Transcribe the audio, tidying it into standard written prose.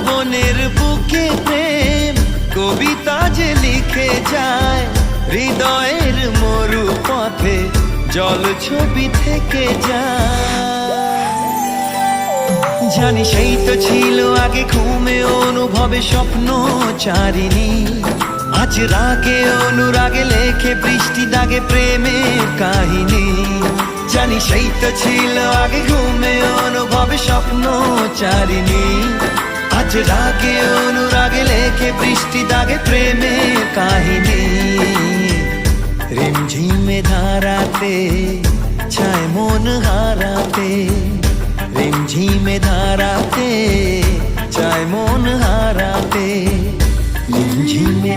বনের বুকে প্রেম কবিতা যে লিখে যায়, হৃদয়ের মরু পথে জল ছবি থেকে যায়। জানি সেই তো ছিল আগে ঘুমে অনুভবে স্বপ্ন চারিণী, আজ রাগে অনুরাগে লেখে বৃষ্টি দাগে প্রেমের কাহিনী। জানি সেই তো ছিল আগে ঘুমে অনুভবে স্বপ্ন চারিণী, আজ রাগে অনুরাগে লেখে বৃষ্টি দাগে প্রেমের কাহিনী। রিমঝিমে ধারাতে ছায় মন হারাতে, রিমঝিমে ধারাতে চায় মন হারাতে, রিমঝিমে